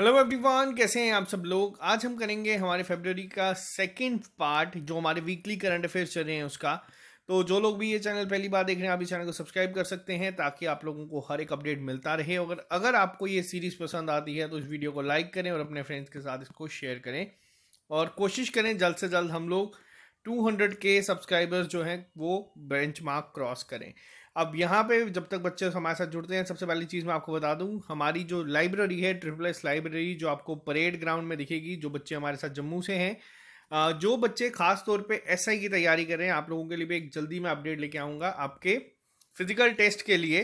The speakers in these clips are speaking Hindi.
हेलो एवरीवन, कैसे हैं आप सब लोग। आज हम करेंगे हमारे फरवरी का सेकंड पार्ट जो हमारे वीकली करंट अफेयर्स चल रहे हैं उसका। तो जो लोग भी ये चैनल पहली बार देख रहे हैं आप इस चैनल को सब्सक्राइब कर सकते हैं ताकि आप लोगों को हर एक अपडेट मिलता रहे। अगर आपको ये सीरीज पसंद आती है तो इस वीडियो को लाइक करें और अपने फ्रेंड्स के साथ इसको शेयर करें और कोशिश करें जल्द से जल्द हम लोग 200 के सब्सक्राइबर्स जो हैं वो बेंचमार्क क्रॉस करें। अब यहाँ पे जब तक बच्चे हमारे साथ जुड़ते हैं, सबसे पहली चीज़ मैं आपको बता दूं, हमारी जो लाइब्रेरी है ट्रिपल एस लाइब्रेरी जो आपको परेड ग्राउंड में दिखेगी, जो बच्चे हमारे साथ जम्मू से हैं, जो बच्चे खास तौर पे एसआई की तैयारी कर रहे हैं, आप लोगों के लिए भी एक जल्दी मैं अपडेट लेके आऊँगा आपके फिजिकल टेस्ट के लिए।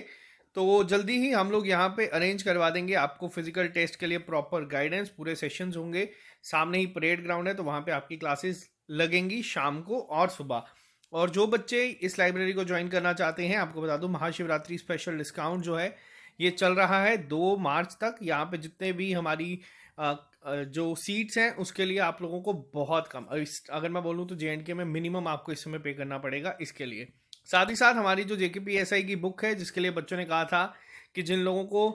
तो जल्दी ही हम लोग यहाँ पे अरेंज करवा देंगे आपको फिजिकल टेस्ट के लिए प्रॉपर गाइडेंस, पूरे सेशंस होंगे। सामने ही परेड ग्राउंड है तो वहाँ पे आपकी क्लासेस लगेंगी शाम को और सुबह। और जो बच्चे इस लाइब्रेरी को ज्वाइन करना चाहते हैं, आपको बता दूं महाशिवरात्रि स्पेशल डिस्काउंट जो है ये चल रहा है 2 मार्च तक। यहाँ पे जितने भी हमारी जो सीट्स हैं उसके लिए आप लोगों को बहुत कम, अगर मैं बोलूँ तो जेएंडके में मिनिमम आपको इस समय पे करना पड़ेगा इसके लिए। साथ ही साथ हमारी जो जेकेपीएसआई की बुक है, जिसके लिए बच्चों ने कहा था कि जिन लोगों को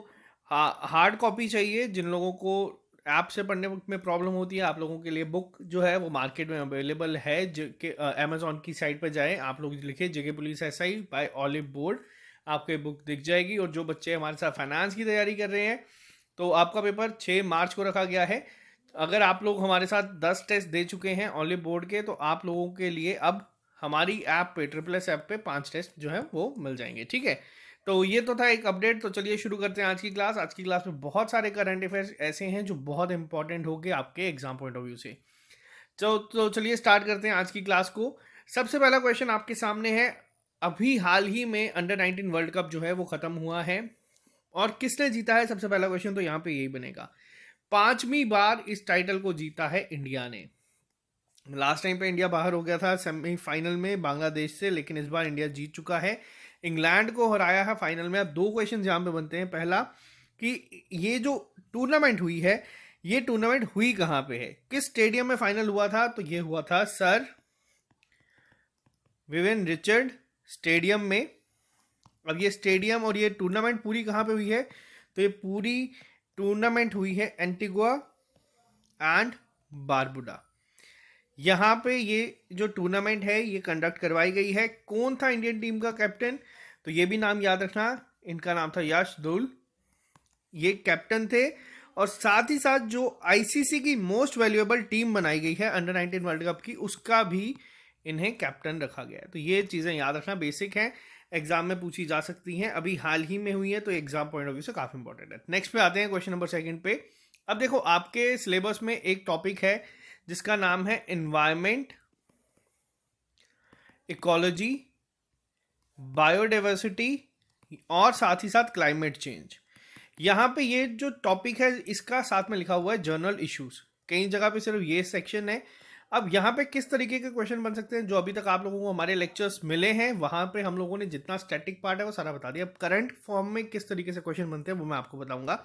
हार्ड कॉपी चाहिए, जिन लोगों को ऐप से पढ़ने में प्रॉब्लम होती है, आप लोगों के लिए बुक जो है वो मार्केट में अवेलेबल है। अमेजोन की साइट पर जाएं, आप लोग लिखे J K police S I by Oliveboard, आपको बुक दिख जाएगी। और जो बच्चे हमारे साथ फाइनेंस की तैयारी कर रहे हैं तो आपका पेपर 6 मार्च को रखा गया है। अगर आप लोग हमारे साथ 10 टेस्ट दे चुके हैं ऑलिव बोर्ड के, तो आप लोगों के लिए अब हमारी ऐप पे ट्रिपल एस ऐप पे 5 टेस्ट जो है वो मिल जाएंगे। ठीक है, तो ये तो था एक अपडेट। तो चलिए शुरू करते हैं आज की क्लास। आज की क्लास में बहुत सारे करंट अफेयर्स ऐसे हैं जो बहुत इंपॉर्टेंट होंगे आपके एग्जाम पॉइंट ऑफ व्यू से। तो चलिए स्टार्ट करते हैं आज की क्लास को। सबसे पहला क्वेश्चन आपके सामने है, अभी हाल ही में अंडर 19 वर्ल्ड कप जो है वो खत्म हुआ है और किसने जीता है। सबसे पहला क्वेश्चन तो यहाँ पे यही बनेगा। 5वीं बार इस टाइटल को जीता है इंडिया ने। लास्ट टाइम पे इंडिया बाहर हो गया था सेमीफाइनल में बांग्लादेश से, लेकिन इस बार इंडिया जीत चुका है, इंग्लैंड को हराया है फाइनल में। अब 2 क्वेश्चन यहाँ पे बनते हैं। पहला कि ये जो टूर्नामेंट हुई है, ये टूर्नामेंट हुई कहाँ पे है, किस स्टेडियम में फाइनल हुआ था। तो ये हुआ था सर विवियन रिचर्ड स्टेडियम में। अब ये स्टेडियम और ये टूर्नामेंट पूरी कहाँ पे हुई है, तो ये पूरी टूर्नामेंट हुई है एंटीगुआ एंड बारबुडा। यहाँ पे ये जो टूर्नामेंट है ये कंडक्ट करवाई गई है। कौन था इंडियन टीम का कैप्टन, तो ये भी नाम याद रखना, इनका नाम था यश धुल, ये कैप्टन थे। और साथ ही साथ जो आईसीसी की मोस्ट वैल्यूएबल टीम बनाई गई है अंडर 19 वर्ल्ड कप की, उसका भी इन्हें कैप्टन रखा गया है। तो ये चीज़ें याद रखना, बेसिक हैं, एग्जाम में पूछी जा सकती हैं, अभी हाल ही में हुई है तो एग्जाम पॉइंट ऑफ व्यू से काफ़ी इंपॉर्टेंट है। नेक्स्ट पे आते हैं क्वेश्चन नंबर 2 पे। अब देखो आपके सिलेबस में एक टॉपिक है जिसका नाम है एनवायरमेंट, इकोलॉजी, बायोडाइवर्सिटी और साथ ही साथ क्लाइमेट चेंज। यहाँ पे ये जो टॉपिक है इसका साथ में लिखा हुआ है जर्नल इश्यूज, कई जगह पे सिर्फ ये सेक्शन है। अब यहाँ पे किस तरीके के क्वेश्चन बन सकते हैं, जो अभी तक आप लोगों को हमारे लेक्चर्स मिले हैं वहां पे हम लोगों ने जितना स्टैटिक पार्ट है वो सारा बता दिया। अब करंट फॉर्म में किस तरीके से क्वेश्चन बनते हैं वो मैं आपको बताऊंगा।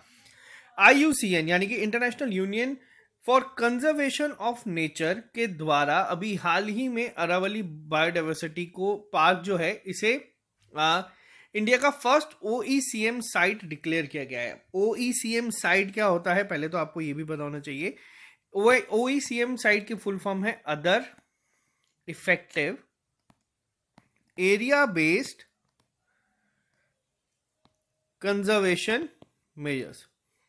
IUCN यानी कि international union for conservation of nature के द्वारा अभी हाल ही में अरावली बायोडाइवर्सिटी को पार्क जो है इसे इंडिया का फर्स्ट OECM साइट डिक्लेयर किया गया है। OECM साइट क्या होता है पहले तो आपको ये भी पता होना चाहिए। OECM साइट की फुल फॉर्म है other effective area based conservation measures.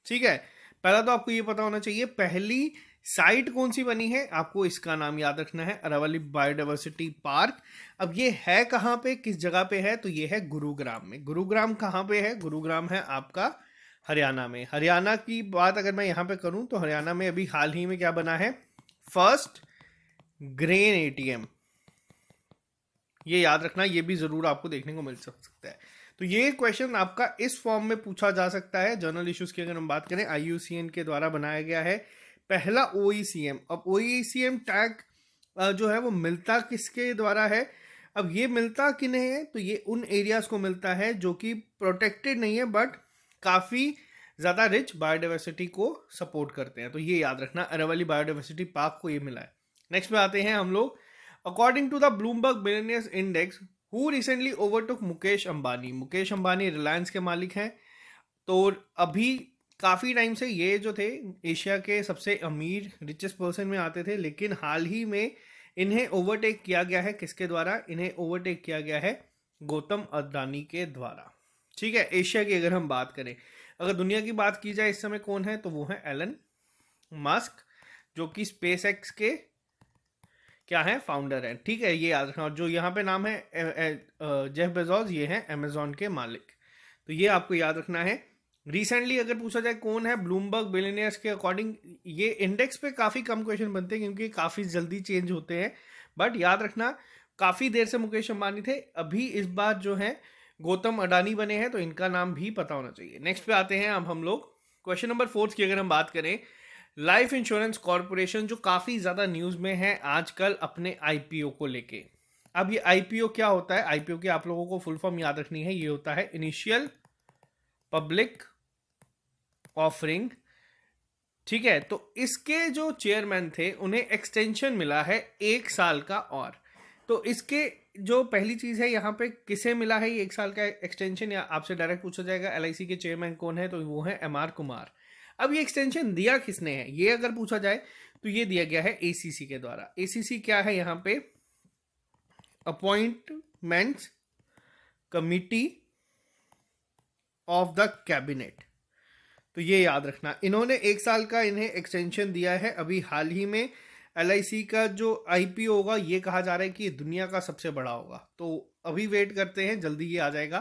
ठीक है, पहला तो आपको ये पता होना चाहिए पहली साइट कौन सी बनी है, आपको इसका नाम याद रखना है, अरावली बायोडाइवर्सिटी पार्क। अब ये है कहाँ पे, किस जगह पे है, तो ये है गुरुग्राम में। गुरुग्राम कहाँ पे है, गुरुग्राम है आपका हरियाणा में। हरियाणा की बात अगर मैं यहाँ पे करूँ तो हरियाणा में अभी हाल ही में क्या बना है, फर्स्ट ग्रेन ATM। ये याद रखना, ये भी जरूर आपको देखने को मिल सकता है। तो ये क्वेश्चन आपका इस फॉर्म में पूछा जा सकता है। जर्नल इश्यूज की अगर हम बात करें, IUCN के द्वारा बनाया गया है पहला OECM। अब OECM टैग जो है वो मिलता किसके द्वारा है, अब ये मिलता किन्हें है, तो ये उन एरियाज को मिलता है जो कि प्रोटेक्टेड नहीं है बट काफ़ी ज़्यादा रिच बायोडाइवर्सिटी को सपोर्ट करते हैं। तो ये याद रखना, अरावली बायोडाइवर्सिटी पार्क को ये मिला है। नेक्स्ट में आते हैं हम लोग। According to the Bloomberg billionaires index who recently overtook Mukesh Ambani. Mukesh Ambani Reliance के मालिक हैं। तो अभी काफ़ी टाइम से ये जो थे एशिया के सबसे अमीर रिचेस्ट पर्सन में आते थे, लेकिन हाल ही में इन्हें ओवरटेक किया गया है। किसके द्वारा इन्हें ओवरटेक किया गया है? गौतम अदानी के द्वारा। ठीक है, एशिया की अगर हम बात करें, अगर दुनिया की बात की जाए इस समय कौन है, तो वो है एलन मस्क, जो कि स्पेस एक्स के क्या है, फाउंडर है। ठीक है, ये याद रखना। और जो यहाँ पे नाम है जेफ बेजोस, ये है अमेजोन के मालिक। तो ये आपको याद रखना है। रिसेंटली अगर पूछा जाए कौन है ब्लूमबर्ग बिलियनियर्स के अकॉर्डिंग, ये इंडेक्स पे काफ़ी कम क्वेश्चन बनते हैं क्योंकि काफ़ी जल्दी चेंज होते हैं, बट याद रखना काफ़ी देर से मुकेश अंबानी थे, अभी इस बार जो है गौतम अडानी बने हैं, तो इनका नाम भी पता होना चाहिए। नेक्स्ट पे आते हैं अब हम लोग क्वेश्चन नंबर 4 की अगर हम बात करें, लाइफ इंश्योरेंस कॉरपोरेशन जो काफ़ी ज़्यादा न्यूज़ में है आजकल अपने आईपीओ को लेके। अब ये आईपीओ क्या होता है? आईपीओ की आप लोगों को फुल फॉर्म याद रखनी है, ये होता है इनिशियल पब्लिक ऑफरिंग। ठीक है, तो इसके जो चेयरमैन थे उन्हें एक्सटेंशन मिला है 1 साल का। और तो इसके जो पहली चीज़ है यहाँ पे किसे मिला है ये 1 साल का एक्सटेंशन, या आपसे डायरेक्ट पूछा जाएगा एलआईसी के चेयरमैन कौन है, तो वो है एमआर कुमार। अब ये एक्सटेंशन दिया किसने है, ये अगर पूछा जाए तो ये दिया गया है एसीसी के द्वारा। एसीसी क्या है यहाँ पे? Appointments committee of the cabinet. तो ये याद रखना, इन्होंने 1 साल का इन्हें एक्सटेंशन दिया है। अभी हाल ही में एलआईसी का जो आईपीओ होगा ये कहा जा रहा है कि ये दुनिया का सबसे बड़ा होगा, तो अभी वेट करते हैं, जल्दी ये आ जाएगा,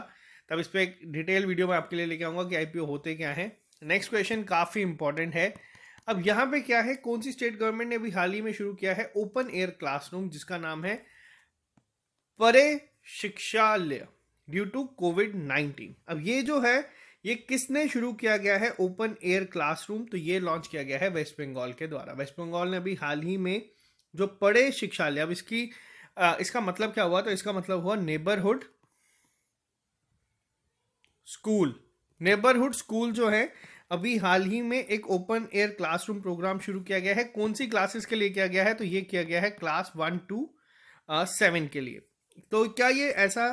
तब इस पर एक डिटेल वीडियो मैं आपके लिए लेके आऊँगा कि आईपीओ होते क्या हैं। नेक्स्ट क्वेश्चन काफ़ी इंपॉर्टेंट है। अब यहाँ पे क्या है, कौन सी स्टेट गवर्नमेंट ने अभी हाल ही में शुरू किया है ओपन एयर क्लासरूम, जिसका नाम है परे शिक्षालय ड्यू टू कोविड-19। अब ये जो है ये किसने शुरू किया गया है ओपन एयर क्लासरूम, तो ये लॉन्च किया गया है वेस्ट बंगाल के द्वारा। वेस्ट बंगाल ने अभी हाल ही में जो परे शिक्षालय, अब इसका मतलब क्या हुआ, तो इसका मतलब हुआ नेबरहुड स्कूल। नेबरहुड स्कूल जो है अभी हाल ही में एक ओपन एयर क्लासरूम प्रोग्राम शुरू किया गया है। कौन सी क्लासेस के लिए किया गया है, तो ये किया गया है क्लास 1 to 7 के लिए। तो क्या ये ऐसा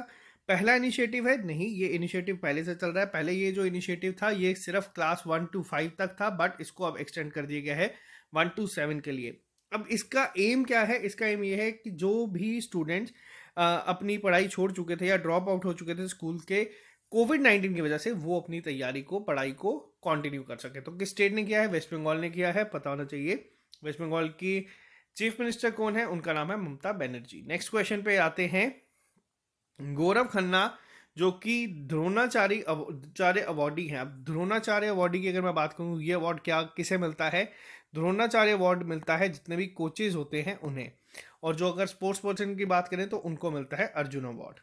पहला इनिशिएटिव है? नहीं, ये इनिशिएटिव पहले से चल रहा है। पहले ये जो इनिशिएटिव था ये सिर्फ क्लास 1 to 5 तक था, बट इसको अब एक्सटेंड कर दिया गया है 1 to 7 के लिए। अब इसका एम क्या है? इसका एम ये है कि जो भी स्टूडेंट्स अपनी पढ़ाई छोड़ चुके थे या ड्रॉप आउट हो चुके थे स्कूल के कोविड-19 की वजह से, वो अपनी तैयारी को, पढ़ाई को कंटिन्यू कर सके। तो किस स्टेट ने किया है? वेस्ट बंगाल ने किया है, पता होना चाहिए। वेस्ट बंगाल की चीफ मिनिस्टर कौन है? उनका नाम है ममता बनर्जी। नेक्स्ट क्वेश्चन पे आते हैं। गौरव खन्ना जो कि द्रोणाचार्य अवार्डी हैं। अब द्रोणाचार्य अवार्डी की अगर मैं बात करूँ, ये अवार्ड क्या किसे मिलता है? द्रोणाचार्य अवार्ड मिलता है जितने भी कोचेज होते हैं उन्हें। और जो अगर स्पोर्ट्स पर्सन की बात करें तो उनको मिलता है अर्जुन अवार्ड।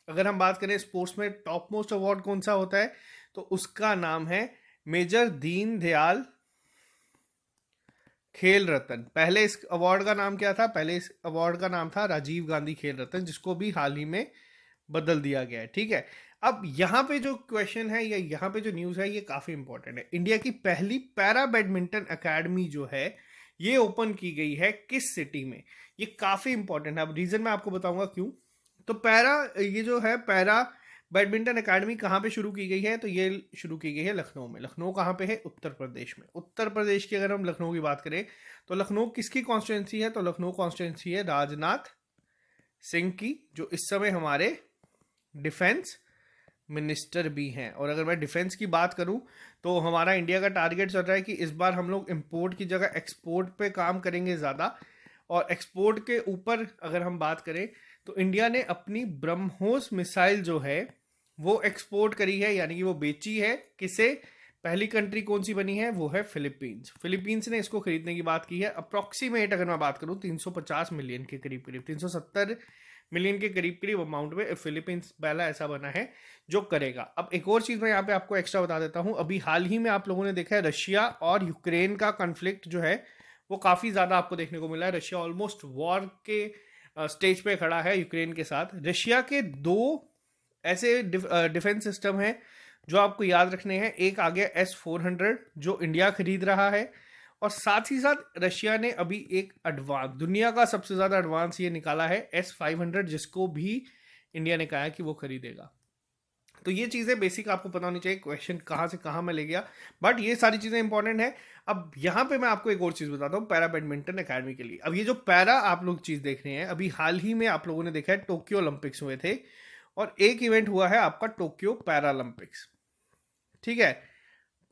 अगर हम बात करें स्पोर्ट्स में टॉप मोस्ट अवार्ड कौन सा होता है, तो उसका नाम है मेजर दीनदयाल खेल रत्न। पहले इस अवार्ड का नाम क्या था? पहले इस अवार्ड का नाम था राजीव गांधी खेल रत्न, जिसको भी हाल ही में बदल दिया गया है। ठीक है, अब यहाँ पे जो क्वेश्चन है या यहाँ पे जो न्यूज़ है ये काफ़ी इंपॉर्टेंट है। इंडिया की पहली पैरा बैडमिंटन अकेडमी जो है ये ओपन की गई है किस सिटी में? ये काफ़ी इंपॉर्टेंट है। अब रीज़न मैं आपको बताऊंगा क्यों। तो ये जो है पैरा बैडमिंटन अकेडमी कहाँ पे शुरू की गई है, तो ये शुरू की गई है लखनऊ में। लखनऊ कहाँ पे है? उत्तर प्रदेश में। उत्तर प्रदेश की अगर हम लखनऊ की बात करें तो लखनऊ किसकी कॉन्स्टिट्यूंसी है? तो लखनऊ कॉन्स्टिट्यूंसी है राजनाथ सिंह की, जो इस समय हमारे डिफेंस मिनिस्टर भी हैं। और अगर मैं डिफेंस की बात करूं तो हमारा इंडिया का टारगेट चल रहा है कि इस बार हम लोग इंपोर्ट की जगह एक्सपोर्ट पे काम करेंगे ज़्यादा। और एक्सपोर्ट के ऊपर अगर हम बात करें तो इंडिया ने अपनी ब्रह्मोस मिसाइल जो है वो एक्सपोर्ट करी है, यानी कि वो बेची है। किसे? पहली कंट्री कौन सी बनी है? वो है फिलीपींस। फिलीपींस ने इसको खरीदने की बात की है। अप्रॉक्सीमेट अगर मैं बात करूं 350 मिलियन के करीब 370 मिलियन के करीब अमाउंट में फिलीपींस पहला ऐसा बना है जो करेगा। अब एक और चीज़ मैं यहाँ पे आपको एक्स्ट्रा बता देता हूँ। अभी हाल ही में आप लोगों ने देखा है रशिया और यूक्रेन का कॉन्फ्लिक्ट जो है वो काफ़ी ज़्यादा आपको देखने को मिला है। रशिया ऑलमोस्ट वॉर के स्टेज पे खड़ा है यूक्रेन के साथ। रशिया के 2 ऐसे डिफेंस सिस्टम हैं जो आपको याद रखने हैं। एक आ गया S-400 जो इंडिया खरीद रहा है, और साथ ही साथ रशिया ने अभी एक दुनिया का सबसे ज़्यादा एडवांस ये निकाला है S-500, जिसको भी इंडिया ने कहा है कि वो खरीदेगा। तो ये चीज़ें बेसिक आपको पता होनी चाहिए, क्वेश्चन कहाँ से कहाँ मैं ले गया, बट ये सारी चीज़ें इंपॉर्टेंट है। अब यहाँ पे मैं आपको एक और चीज़ बताता हूँ पैरा बैडमिंटन अकेडमी के लिए। अब ये जो पैरा आप लोग चीज़ देख रहे हैं, अभी हाल ही में आप लोगों ने देखा है टोक्यो ओलंपिक्स हुए थे, और एक इवेंट हुआ है आपका टोक्यो पैरालंपिक्स, ठीक है।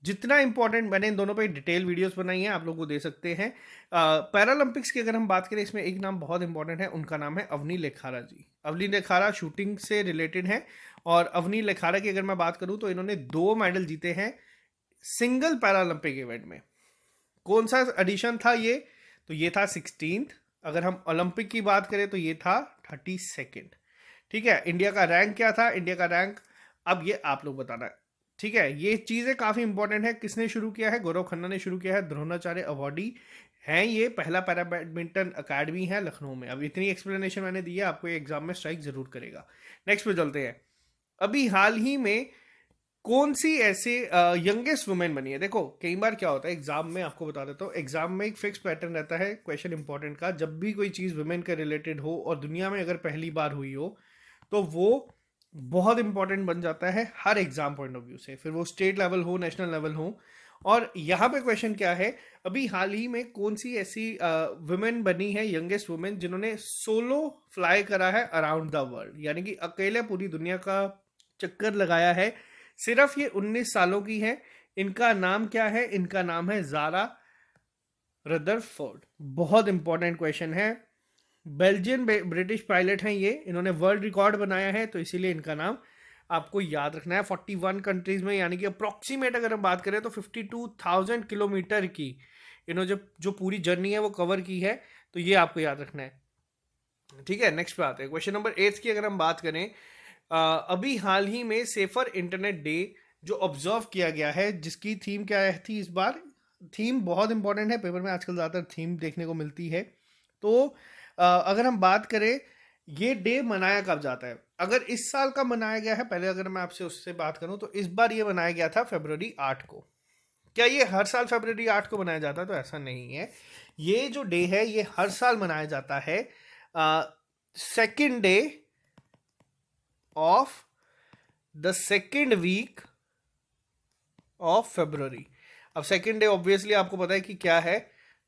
जितना इंपॉर्टेंट, मैंने इन दोनों पे डिटेल वीडियोस बनाई हैं, आप लोग को दे सकते हैं। पैरालंपिक्स की अगर हम बात करें, इसमें एक नाम बहुत इंपॉर्टेंट है, उनका नाम है अवनी लेखारा जी। अवनी लेखारा शूटिंग से रिलेटेड है, और अवनी लेखारा की अगर मैं बात करूं तो इन्होंने 2 मेडल जीते हैं सिंगल पैरालंपिक इवेंट में। कौन सा एडिशन था ये? तो ये था 16th। अगर हम ओलंपिक की बात करें तो ये था 32nd, ठीक है। इंडिया का रैंक क्या था? इंडिया का रैंक अब ये आप लोग बताना है, ठीक है। ये चीज़ें काफ़ी इंपॉर्टेंट है। किसने शुरू किया है? गौरव खन्ना ने शुरू किया है। द्रोणाचार्य अवार्डी हैं ये, पहला पैरा बैडमिंटन अकेडमी है लखनऊ में। अब इतनी एक्सप्लेनेशन मैंने दी है, आपको ये एग्जाम में स्ट्राइक जरूर करेगा। नेक्स्ट पे चलते हैं। अभी हाल ही में कौन सी ऐसे यंगेस्ट वुमेन बनी है? देखो कई बार क्या होता है एग्जाम में, आपको बता देता हूँ, एग्जाम में एक फिक्स पैटर्न रहता है क्वेश्चन इंपॉर्टेंट का। जब भी कोई चीज़ वुमेन के रिलेटेड हो और दुनिया में अगर पहली बार हुई हो, तो वो बहुत इंपॉर्टेंट बन जाता है हर एग्जाम पॉइंट ऑफ व्यू से, फिर वो स्टेट लेवल हो, नेशनल लेवल हो। और यहाँ पे क्वेश्चन क्या है, अभी हाल ही में कौन सी ऐसी वुमेन बनी है, यंगेस्ट वुमेन, जिन्होंने सोलो फ्लाई करा है अराउंड द वर्ल्ड, यानी कि अकेले पूरी दुनिया का चक्कर लगाया है। सिर्फ ये 19 सालों की है। इनका नाम क्या है? इनका नाम है ज़ारा रदरफोर्ड। बहुत इंपॉर्टेंट क्वेश्चन है। बेल्जियन ब्रिटिश पायलट हैं ये, इन्होंने वर्ल्ड रिकॉर्ड बनाया है, तो इसीलिए इनका नाम आपको याद रखना है। 41 कंट्रीज में, यानी कि अप्रॉक्सीमेट अगर हम बात करें तो 52,000 किलोमीटर की इन्होंने जो पूरी जर्नी है वो कवर की है, तो ये आपको याद रखना है, ठीक है। नेक्स्ट पे आते हैं। क्वेश्चन नंबर 8 की अगर हम बात करें, अभी हाल ही में सेफर इंटरनेट डे जो ऑब्जर्व किया गया है, जिसकी थीम क्या थी इस बार? थीम बहुत इंपॉर्टेंट है, पेपर में आजकल ज़्यादातर थीम देखने को मिलती है। तो अगर हम बात करें ये डे मनाया कब जाता है, अगर इस साल का मनाया गया है, पहले अगर मैं आपसे उससे बात करूं तो इस बार ये मनाया गया था फरवरी 8 को। क्या ये हर साल फरवरी 8 को मनाया जाता है? तो ऐसा नहीं है। ये जो डे है ये हर साल मनाया जाता है second day of the second week of February. अब सेकेंड डे ऑब्वियसली आपको पता है कि क्या है?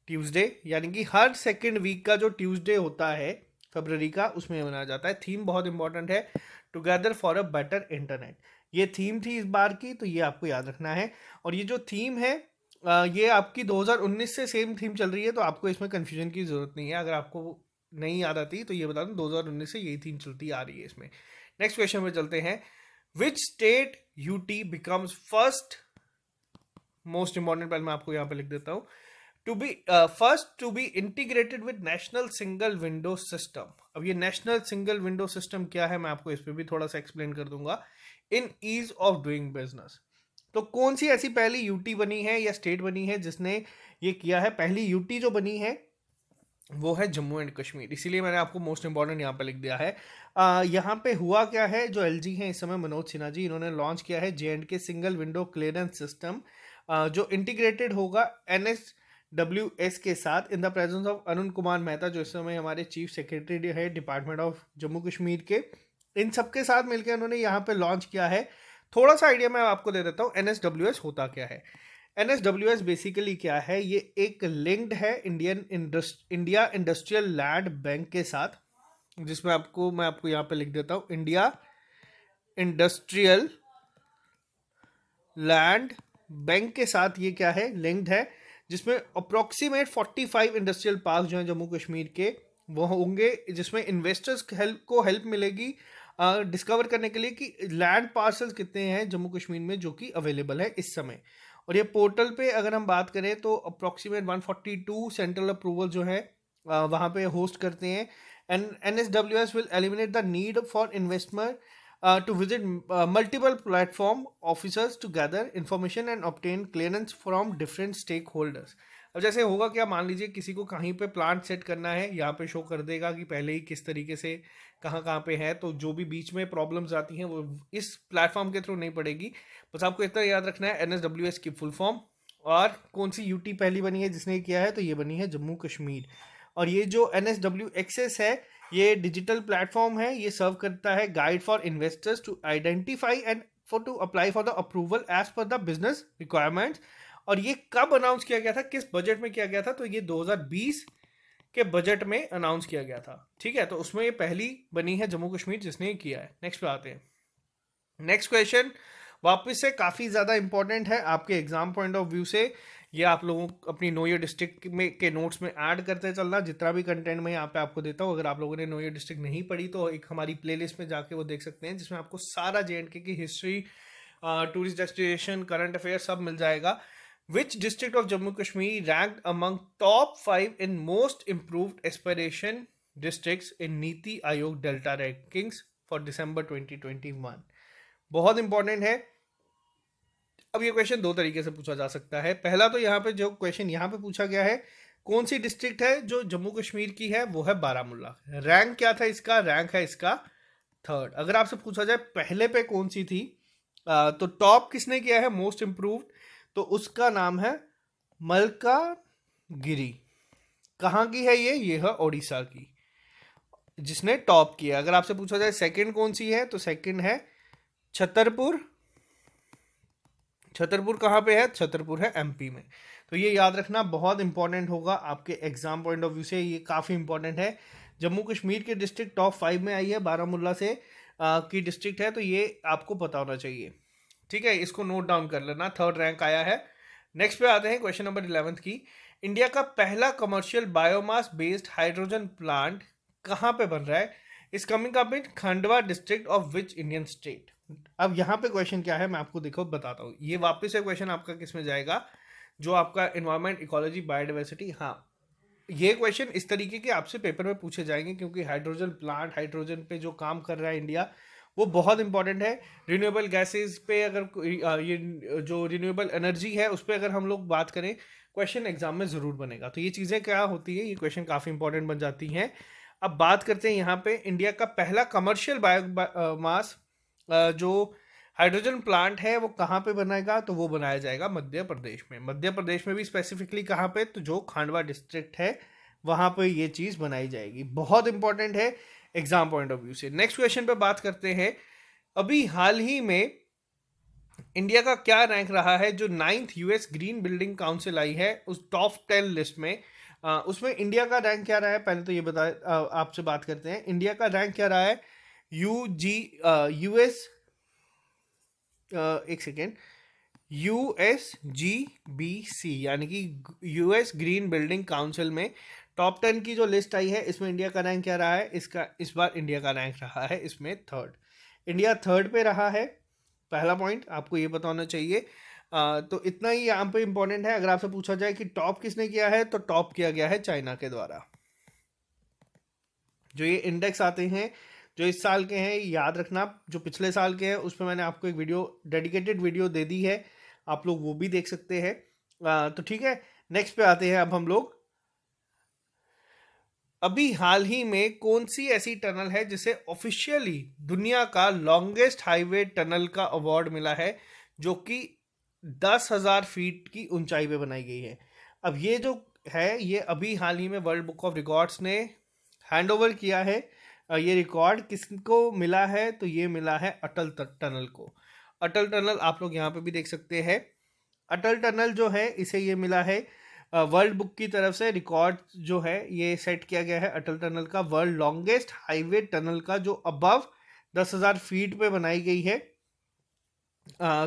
ट्यूसडे, यानी कि हर सेकेंड वीक का जो ट्यूसडे होता है फरवरी का, उसमें मनाया जाता है। थीम बहुत इंपॉर्टेंट है, together for a better internet, ये थीम थी इस बार की, तो ये आपको याद रखना है। और ये जो थीम है ये आपकी 2019 से सेम थीम चल रही है, तो आपको इसमें कन्फ्यूजन की जरूरत नहीं है। अगर आपको नहीं याद आती तो ये बता दूं, 2019 से यही थीम चलती आ रही है इसमें। नेक्स्ट क्वेश्चन में चलते हैं। Which state UT becomes first, most important, पहले मैं आपको यहाँ पे लिख देता हूँ, to be first to be integrated with national single window system. अब ये नेशनल सिंगल विंडो सिस्टम क्या है, मैं आपको इस पर भी थोड़ा सा एक्सप्लेन कर दूंगा। In ease of doing business, तो कौन सी ऐसी पहली यूटी बनी है या स्टेट बनी है जिसने ये किया है? पहली यूटी जो बनी है वो है जम्मू एंड कश्मीर, इसीलिए मैंने आपको मोस्ट इंपॉर्टेंट यहाँ पे लिख दिया है। यहाँ पे हुआ क्या है, जो एलजी है इस समय, मनोज सिन्हा जी, इन्होंने लॉन्च किया है JNK single window clearance system, जो इंटीग्रेटेड होगा NSWS के साथ, in the presence of Arun Kumar Mehta, जो इस समय हमारे चीफ सेक्रेटरी है डिपार्टमेंट ऑफ जम्मू कश्मीर के। इन सबके साथ मिलकर उन्होंने यहाँ पे लॉन्च किया है। थोड़ा सा आइडिया मैं आपको दे देता हूँ NSWS होता क्या है। NSWS बेसिकली क्या है, ये एक लिंक्ड है इंडिया इंडस्ट्रियल लैंड बैंक के साथ, जिसमें मैं आपको यहाँ पे लिख देता हूँ, इंडिया इंडस्ट्रियल लैंड बैंक के साथ ये क्या है, लिंक्ड है, जिसमें अप्रोक्सीमेट 45 इंडस्ट्रियल पार्क जो हैं जम्मू कश्मीर के वो होंगे, जिसमें इन्वेस्टर्स को हेल्प मिलेगी डिस्कवर करने के लिए कि लैंड पार्सल्स कितने हैं जम्मू कश्मीर में जो कि अवेलेबल है इस समय। और ये पोर्टल पे अगर हम बात करें तो अप्रोक्सीमेट 142 सेंट्रल अप्रूवल जो है वहाँ पे होस्ट करते हैं। And NSWS will eliminate the need for investment to visit multiple platform officers to gather information and obtain clearance from different stakeholders। अब जैसे होगा क्या, मान लीजिए किसी को कहीं पे प्लांट सेट करना है, यहाँ पे शो कर देगा कि पहले ही किस तरीके से कहाँ कहाँ पे है, तो जो भी बीच में प्रॉब्लम्स आती हैं वो इस प्लेटफॉर्म के थ्रू नहीं पड़ेगी। बस आपको इतना याद रखना है NSWS की फुल फॉर्म, और कौन सी यूटी पहली बनी है जिसने किया है, तो ये बनी है जम्मू कश्मीर। और ये जो NSWXS है ये डिजिटल प्लेटफॉर्म है, ये सर्व करता है guide for investors to identify and for to apply for the approval as per the business requirements. और ये कब अनाउंस किया गया था, किस बजट में किया गया था, तो ये 2020 के बजट में अनाउंस किया गया था। ठीक है, तो उसमें ये पहली बनी है जम्मू कश्मीर जिसने ये किया है। नेक्स्ट पे आते हैं। नेक्स्ट क्वेश्चन वापस से काफ़ी ज़्यादा इंपॉर्टेंट है आपके एग्जाम पॉइंट ऑफ व्यू से। ये आप लोगों को अपनी नो ईयर डिस्ट्रिक्ट में के नोट्स में ऐड करते चलना, जितना भी कंटेंट मैं यहाँ पे आपको देता हूँ। अगर आप लोगों ने नो ईयर डिस्ट्रिक्ट नहीं पढ़ी तो एक हमारी प्लेलिस्ट में जाके वो देख सकते हैं, जिसमें आपको सारा JNK की history, tourist destination, current affair सब मिल जाएगा। Which district of Jammu Kashmir ranked among top 5 in most improved aspiration districts in NITI Aayog delta rankings for December 2021? बहुत इंपॉर्टेंट है। अब ये क्वेश्चन दो तरीके से पूछा जा सकता है। पहला तो यहाँ पे जो क्वेश्चन यहाँ पे पूछा गया है, कौन सी डिस्ट्रिक्ट है जो जम्मू कश्मीर की है, वो है बारामूला। रैंक क्या था इसका, रैंक है इसका 3rd। अगर आपसे पूछा जाए पहले पे कौन सी थी, तो टॉप किसने किया है मोस्ट इम्प्रूव्ड, तो उसका नाम है मलकागिरी। कहाँ की है ये है ओडिशा की, जिसने टॉप किया। अगर आपसे पूछा जाए सेकंड कौन सी है, तो सेकंड है छतरपुर। छतरपुर कहाँ पे है, छतरपुर है MP में। तो ये याद रखना बहुत इंपॉर्टेंट होगा आपके एग्जाम पॉइंट ऑफ व्यू से, ये काफ़ी इंपॉर्टेंट है। जम्मू कश्मीर की डिस्ट्रिक्ट टॉप 5 में आई है, बारामूला से की डिस्ट्रिक्ट है, तो ये आपको पता होना चाहिए। ठीक है, इसको नोट डाउन कर लेना, 3rd रैंक आया है। नेक्स्ट पे आते हैं क्वेश्चन नंबर 11 की। इंडिया का पहला commercial biomass based hydrogen plant कहाँ पे बन रहा है? इस coming up in Khandwa district of which Indian state? अब यहाँ पे क्वेश्चन क्या है मैं आपको देखो बताता हूँ। ये वापस से क्वेश्चन आपका किस में जाएगा, जो आपका इन्वायरमेंट, इकोलॉजी, बायोडाइवर्सिटी। हाँ, ये क्वेश्चन इस तरीके के आपसे पेपर में पूछे जाएंगे, क्योंकि हाइड्रोजन प्लांट, हाइड्रोजन पे जो काम कर रहा है इंडिया, वो बहुत इंपॉर्टेंट है। रिन्यूएबल गैसेस पे अगर ये जो रिन्यूएबल एनर्जी है उस पर अगर हम लोग बात करें, क्वेश्चन एग्जाम में ज़रूर बनेगा। तो ये चीज़ें क्या होती है, ये क्वेश्चन काफ़ी इंपॉर्टेंट बन जाती हैं। अब बात करते हैं यहाँ पे इंडिया का पहला कमर्शियल बायोमास जो हाइड्रोजन प्लांट है वो कहाँ पे बनाएगा, तो वो बनाया जाएगा मध्य प्रदेश में। मध्य प्रदेश में भी स्पेसिफिकली कहाँ पे, तो जो खांडवा डिस्ट्रिक्ट है वहाँ पे ये चीज़ बनाई जाएगी। बहुत इंपॉर्टेंट है एग्जाम पॉइंट ऑफ व्यू से। नेक्स्ट क्वेश्चन पे बात करते हैं। अभी हाल ही में इंडिया का क्या रैंक रहा है, जो 9th US green building council आई है उस टॉप 10 लिस्ट में, उसमें इंडिया का रैंक क्या रहा है, पहले तो ये आपसे बात करते हैं। इंडिया का रैंक क्या रहा है US, एक सेकेंड, USGBC यानी कि US ग्रीन बिल्डिंग काउंसिल में टॉप 10 की जो लिस्ट आई है, इसमें इंडिया का रैंक क्या रहा है, इसका इस बार इंडिया का रैंक रहा है इसमें 3rd। इंडिया 3rd पे रहा है। पहला पॉइंट आपको ये पता होना चाहिए। तो इतना ही यहाँ पे इंपॉर्टेंट है। अगर आपसे पूछा जाए कि टॉप किसने किया है, तो टॉप किया गया है चाइना के द्वारा। जो ये इंडेक्स आते हैं जो इस साल के हैं, याद रखना, जो पिछले साल के हैं उस पर मैंने आपको एक वीडियो, डेडिकेटेड वीडियो दे दी है, आप लोग वो भी देख सकते हैं। तो ठीक है, नेक्स्ट पे आते हैं अब हम लोग। अभी हाल ही में कौन सी ऐसी टनल है जिसे ऑफिशियली दुनिया का लॉन्गेस्ट हाईवे टनल का अवार्ड मिला है, जो कि 10,000 फीट की ऊंचाई पे बनाई गई है? अब ये जो है, ये अभी हाल ही में वर्ल्ड बुक ऑफ रिकॉर्ड्स ने हैंड ओवर किया है। ये रिकॉर्ड किसको मिला है, तो ये मिला है अटल टनल को। अटल टनल आप लोग यहाँ पे भी देख सकते हैं। अटल टनल जो है इसे ये मिला है वर्ल्ड बुक की तरफ से। रिकॉर्ड जो है ये सेट किया गया है अटल टनल का, वर्ल्ड लॉन्गेस्ट हाईवे टनल का, जो अबव 10,000 फीट पे बनाई गई है।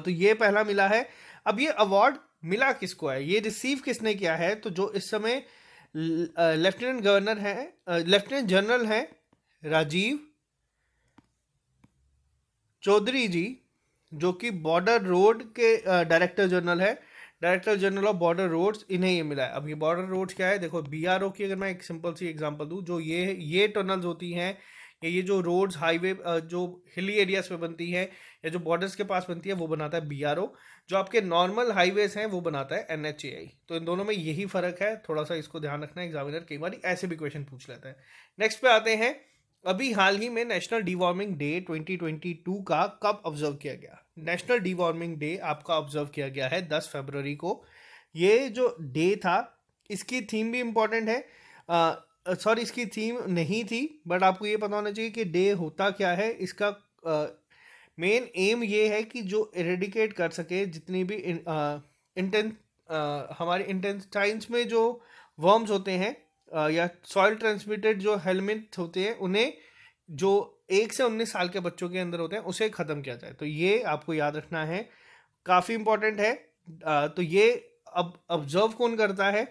तो ये पहला मिला है। अब ये अवार्ड मिला किसको है, ये रिसीव किसने किया है, तो जो इस समय लेफ्टिनेंट गवर्नर है, लेफ्टिनेंट जनरल हैं राजीव चौधरी जी, जो कि बॉर्डर रोड के डायरेक्टर जनरल है, director general of border roads, इन्हें ये मिला है। अब ये बॉर्डर रोड्स क्या है, देखो BRO की अगर मैं एक सिंपल सी एग्जांपल दूं, जो ये टनल्स होती हैं, ये जो रोड्स, हाईवे जो हिली एरियाज पे बनती है या जो बॉर्डर्स के पास बनती है, वो बनाता है BRO। जो आपके नॉर्मल हाईवेज हैं वो बनाता है NHAI। तो इन दोनों में यही फर्क है, थोड़ा सा इसको ध्यान रखना, एग्जामिनर कई बार ऐसे भी क्वेश्चन पूछ लेता है। नेक्स्ट पे आते हैं। अभी हाल ही में नेशनल डीवार्मिंग डे 2022 का कब ऑब्जर्व किया गया? नेशनल डीवार्मिंग डे आपका ऑब्जर्व किया गया है 10 फरवरी को। ये जो डे था, इसकी थीम भी इम्पोर्टेंट है। सॉरी, इसकी थीम नहीं थी, बट आपको ये पता होना चाहिए कि डे होता क्या है। इसका मेन एम ये है कि जो इरेडिकेट कर सके जितनी भी इंटेंस हमारे इंटेस्टाइन्स में जो वर्म्स होते हैं या सॉइल ट्रांसमिटेड जो हेलमिंथ होते हैं, उन्हें जो 1 से 19 साल के बच्चों के अंदर होते हैं उसे ख़त्म किया जाए। तो ये आपको याद रखना है, काफ़ी इंपॉर्टेंट है। तो ये अब ऑब्जर्व कौन करता है?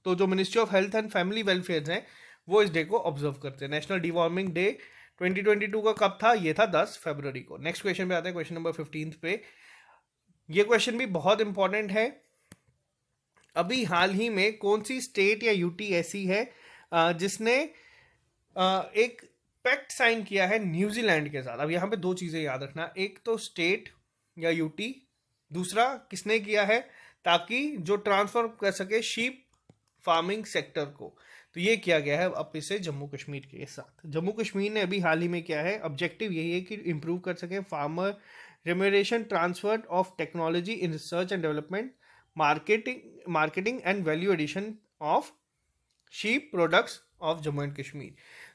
तो जो ministry of health and family welfare है वो इस डे को ऑब्जर्व करते हैं। नेशनल डिवॉर्मिंग डे 2022 का कब था? ये था 10 फरवरी को। नेक्स्ट क्वेश्चन पे आते हैं, क्वेश्चन नंबर 15 पे। ये क्वेश्चन भी बहुत इंपॉर्टेंट है। अभी हाल ही में कौन सी स्टेट या यूटी ऐसी है जिसने एक पैक्ट साइन किया है न्यूजीलैंड के साथ? अब यहाँ पे दो चीज़ें याद रखना, एक तो स्टेट या यूटी, दूसरा किसने किया है, ताकि जो ट्रांसफर कर सके शीप फार्मिंग सेक्टर को। तो ये किया गया है अब इसे जम्मू कश्मीर के साथ। जम्मू कश्मीर ने अभी हाल ही में किया है, ऑब्जेक्टिव यही है कि इम्प्रूव कर सके farmer remuneration, transfer of technology in research and development, marketing and value addition of sheep products of Jammu and Kashmir.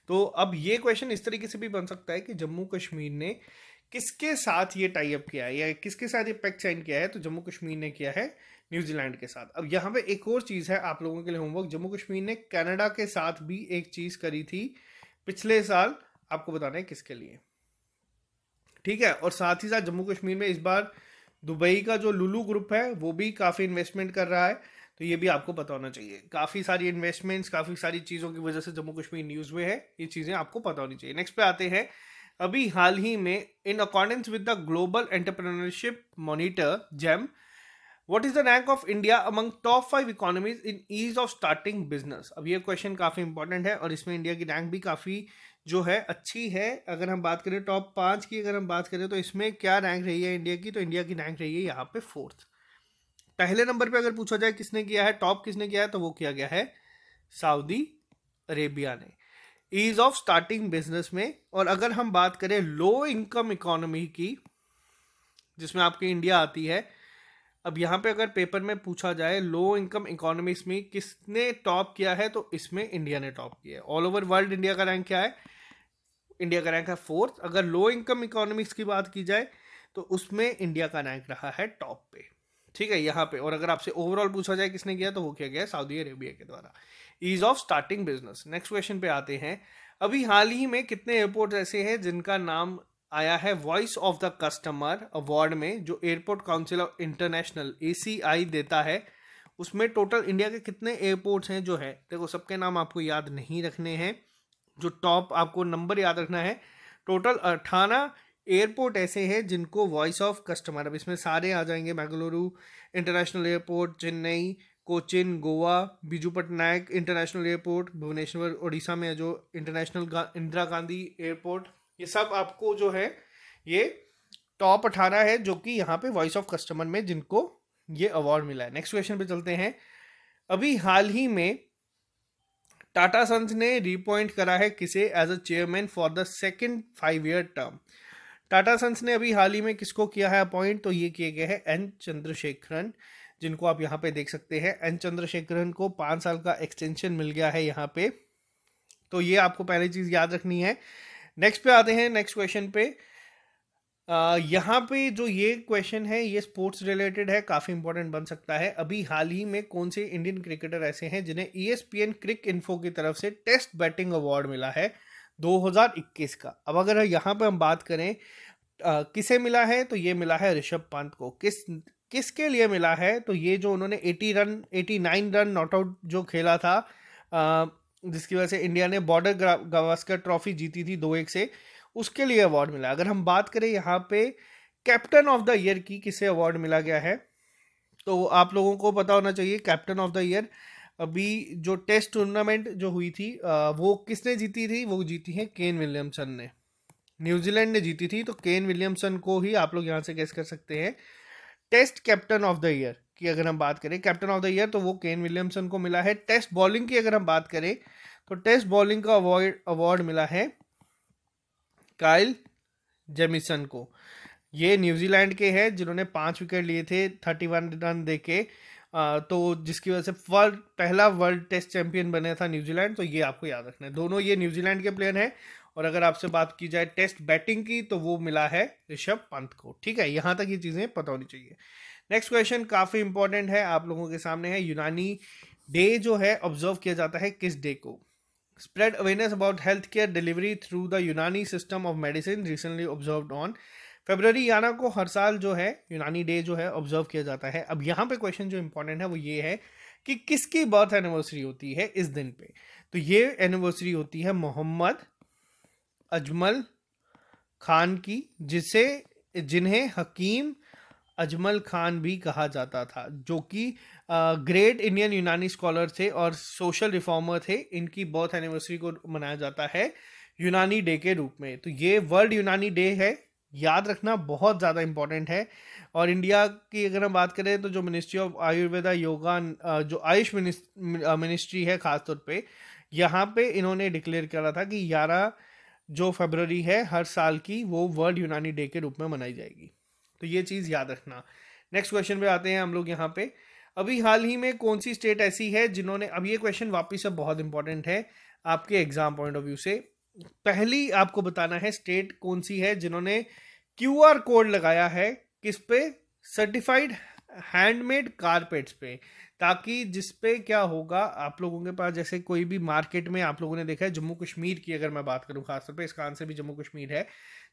तो अब ये क्वेश्चन इस तरीके से भी बन सकता है कि जम्मू कश्मीर ने किसके साथ ये टाई अप किया है या किसके साथ ये पैक्ट साइन किया है? तो जम्मू कश्मीर ने किया है न्यूजीलैंड के साथ। अब यहाँ पे एक और चीज़ है आप लोगों के लिए होमवर्क, जम्मू कश्मीर ने कनाडा के साथ भी एक चीज़ करी थी पिछले साल, आपको बताना है किसके लिए, ठीक है? और साथ ही साथ जम्मू कश्मीर में इस बार दुबई का जो लुलू ग्रुप है वो भी काफ़ी इन्वेस्टमेंट कर रहा है, तो ये भी आपको पता होना चाहिए। काफ़ी सारी इन्वेस्टमेंट्स, काफ़ी सारी चीज़ों की वजह से जम्मू कश्मीर न्यूज़ में है, ये चीज़ें आपको पता होनी चाहिए। नेक्स्ट पे आते हैं, अभी हाल ही में in accordance with the global entrepreneurship monitor GEM, what is the rank of India among top 5 economies in ease of starting business? अब ये क्वेश्चन काफ़ी इंपॉर्टेंट है और इसमें इंडिया की रैंक भी काफ़ी जो है अच्छी है। अगर हम बात करें टॉप 5 की, अगर हम बात करें तो इसमें क्या रैंक रही है इंडिया की? तो इंडिया की रैंक रही है यहाँ पे 4th। पहले नंबर पे अगर पूछा जाए किसने किया है, टॉप किसने किया है, तो वो किया गया है सऊदी अरेबिया ने ईज ऑफ स्टार्टिंग बिजनेस में। और अगर हम बात करें लो इनकम इकोनॉमी की, जिसमें आपकी इंडिया आती है, अब यहाँ पे अगर पेपर में पूछा जाए लो इनकम इकोनॉमीज में किसने टॉप किया है, तो इसमें इंडिया ने टॉप किया है। ऑल ओवर वर्ल्ड इंडिया का रैंक क्या है? इंडिया का रैंक है 4th। अगर लो इनकम इकोनॉमीज की बात की जाए तो उसमें इंडिया का रैंक रहा है टॉप पे, ठीक है, यहाँ पे। और अगर आपसे ओवरऑल पूछा जाए किसने किया, तो वो किया गया है सऊदी अरेबिया के द्वारा, ease of starting business. Next question पे आते हैं, अभी हाल ही में कितने एयरपोर्ट ऐसे हैं जिनका नाम आया है voice of the customer award में, जो airport council of international ACI देता है? उसमें टोटल इंडिया के कितने एयरपोर्ट्स हैं जो है? देखो, सबके नाम आपको याद नहीं रखने हैं, जो टॉप आपको नंबर याद रखना है। टोटल 18 एयरपोर्ट ऐसे हैं जिनको वॉइस ऑफ कस्टमर, अब इसमें सारे आ जाएंगे, Bengaluru international airport, Chennai, Cochin, Goa, Biju Patnaik international airport, Bhubaneswar Orissa में जो इंटरनेशनल इंदिरा गांधी एयरपोर्ट, ये सब आपको जो है ये टॉप 18 है जो कि यहाँ पे वॉइस ऑफ कस्टमर में जिनको ये अवार्ड मिला है। नेक्स्ट क्वेश्चन पे चलते हैं, अभी हाल ही में टाटा सन्स ने रिपॉइंट करा है किसे as a chairman for the second 5-year term? Tata sons ने अभी हाल ही में किसको किया है अपॉइंट? तो ये किए गए हैं एन चंद्रशेखरन, जिनको आप यहाँ पे देख सकते हैं। एन चंद्रशेखरन को 5 साल का एक्सटेंशन मिल गया है यहाँ पे, तो ये आपको पहली चीज़ याद रखनी है। नेक्स्ट पे आते हैं, नेक्स्ट क्वेश्चन पे। यहाँ पे जो ये क्वेश्चन है ये स्पोर्ट्स रिलेटेड है, काफ़ी इंपॉर्टेंट बन सकता है। अभी हाल ही में कौन से इंडियन क्रिकेटर ऐसे हैं जिन्हें ESPN क्रिक इन्फो की तरफ से टेस्ट बैटिंग अवार्ड मिला है 2021 का? अब अगर यहाँ पे हम बात करें किसे मिला है, तो ये मिला है ऋषभ पंत को। किसके लिए मिला है? तो ये जो उन्होंने 89 रन नॉट आउट जो खेला था, जिसकी वजह से इंडिया ने बॉर्डर गावस्कर ट्रॉफी जीती थी 2-1 से, उसके लिए अवार्ड मिला। अगर हम बात करें यहाँ पे कैप्टन ऑफ द ईयर की, किसे अवार्ड मिला गया है, तो आप लोगों को पता होना चाहिए कैप्टन ऑफ द ईयर। अभी जो टेस्ट टूर्नामेंट जो हुई थी वो किसने जीती थी? वो जीती है केन विलियमसन ने, न्यूजीलैंड ने जीती थी। तो केन विलियमसन को ही आप लोग यहाँ से गेस कर सकते हैं test captain of the year की। अगर हम बात करें कैप्टन ऑफ द ईयर, तो वो केन विलियमसन को मिला है। टेस्ट बॉलिंग की अगर हम बात करें, तो टेस्ट बॉलिंग का अवार्ड मिला है काइल जेमिसन को। ये न्यूजीलैंड के हैं जिन्होंने 5 विकेट लिए थे 31 रन देके, तो जिसकी वजह से पहला वर्ल्ड टेस्ट चैंपियन बना था न्यूजीलैंड, तो ये आपको याद रखना है। दोनों ये न्यूजीलैंड के प्लेयर हैं। और अगर आपसे बात की जाए टेस्ट बैटिंग की, तो वो मिला है ऋषभ पंत को। ठीक है, यहाँ तक ये चीज़ें पता होनी चाहिए। नेक्स्ट क्वेश्चन काफ़ी इंपॉर्टेंट है, आप लोगों के सामने है। यूनानी डे जो है ऑब्जर्व किया जाता है किस डे को? Spread awareness about health care delivery through the Unani system of medicine recently observed on February 11 को हर साल जो है यूनानी डे जो है ऑब्जर्व किया जाता है। अब यहाँ पे क्वेश्चन जो इंपॉर्टेंट है वो ये है कि किसकी बर्थ एनिवर्सरी होती है इस दिन पे? तो ये एनिवर्सरी होती है मोहम्मद अजमल खान की, जिन्हें हकीम अजमल खान भी कहा जाता था, जो कि ग्रेट इंडियन यूनानी स्कॉलर थे और सोशल रिफॉर्मर थे। इनकी बर्थ एनिवर्सरी को मनाया जाता है यूनानी डे के रूप में। तो ये वर्ल्ड यूनानी डे है, याद रखना बहुत ज़्यादा इंपॉर्टेंट है। और इंडिया की अगर हम बात करें तो जो मिनिस्ट्री ऑफ आयुर्वेदा योगा, जो आयुष मिनिस्ट्री है खासतौर पे, यहाँ पे इन्होंने डिक्लेयर करा था कि 11 जो फरवरी है हर साल की वो वर्ल्ड यूनानी डे के रूप में मनाई जाएगी। तो ये चीज़ याद रखना। नेक्स्ट क्वेश्चन पे आते हैं हम लोग यहाँ पे। अभी हाल ही में कौन सी स्टेट ऐसी है जिन्होंने, अब ये क्वेश्चन वापस से बहुत इंपॉर्टेंट है आपके एग्जाम पॉइंट ऑफ व्यू से। पहली आपको बताना है स्टेट कौन सी है जिन्होंने क्यूआर कोड लगाया है किस पे? सर्टिफाइड हैंडमेड कारपेट्स पे, ताकि जिस पे क्या होगा, आप लोगों के पास जैसे कोई भी मार्केट में आप लोगों ने देखा है, जम्मू कश्मीर की अगर मैं बात करूं खासतौर पे, इसका आंसर भी जम्मू कश्मीर है।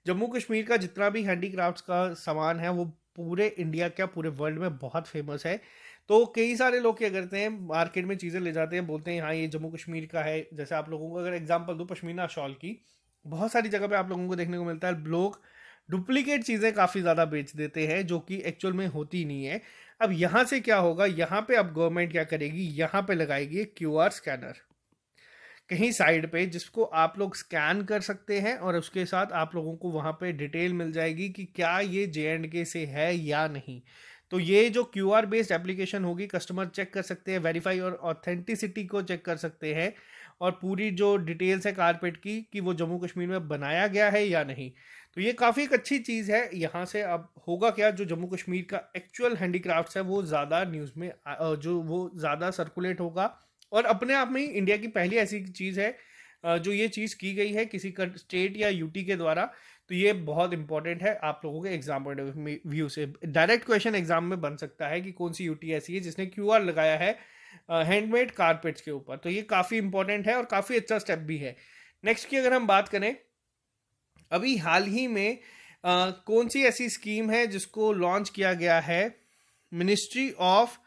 जम्मू कश्मीर का जितना भी हैंडीक्राफ्ट्स का सामान है वो पूरे इंडिया क्या पूरे वर्ल्ड में बहुत फेमस है। तो कई सारे लोग क्या करते हैं, मार्केट में चीज़ें ले जाते हैं, बोलते हैं हाँ ये जम्मू कश्मीर का है। जैसे आप लोगों को अगर एग्जांपल दूं पश्मीना शॉल की, बहुत सारी जगह पे आप लोगों को देखने को मिलता है लोग डुप्लीकेट चीज़ें काफ़ी ज़्यादा बेच देते हैं जो कि एक्चुअल में होती नहीं है। अब यहाँ से क्या होगा, यहाँ पे अब गवर्नमेंट क्या करेगी, यहाँ पे लगाएगी क्यूआर स्कैनर कहीं साइड पे, जिसको आप लोग स्कैन कर सकते हैं और उसके साथ आप लोगों को वहाँ पे डिटेल मिल जाएगी कि क्या ये JNK से है या नहीं। तो ये जो क्यूआर बेस्ड एप्लीकेशन होगी, कस्टमर चेक कर सकते हैं, वेरीफाई और ऑथेंटिसिटी को चेक कर सकते हैं, और पूरी जो डिटेल्स है कारपेट की कि वो जम्मू कश्मीर में बनाया गया है या नहीं। तो ये काफ़ी एक अच्छी चीज़ है। यहाँ से अब होगा क्या, जो जम्मू कश्मीर का एक्चुअल हैंडीक्राफ्ट्स है वो ज़्यादा न्यूज़ में जो वो ज़्यादा सर्कुलेट होगा। और अपने आप में ही इंडिया की पहली ऐसी चीज़ है जो ये चीज़ की गई है किसी स्टेट या यूटी के द्वारा। तो ये बहुत इंपॉर्टेंट है आप लोगों के एग्जाम पॉइंट ऑफ व्यू से। डायरेक्ट क्वेश्चन एग्जाम में बन सकता है कि कौन सी यूटी ऐसी है जिसने क्यूआर लगाया है हैंडमेड कारपेट्स के ऊपर। तो ये काफ़ी इंपॉर्टेंट है और काफ़ी अच्छा स्टेप भी है। नेक्स्ट की अगर हम बात करें, अभी हाल ही में कौन सी ऐसी स्कीम है जिसको लॉन्च किया गया है ministry of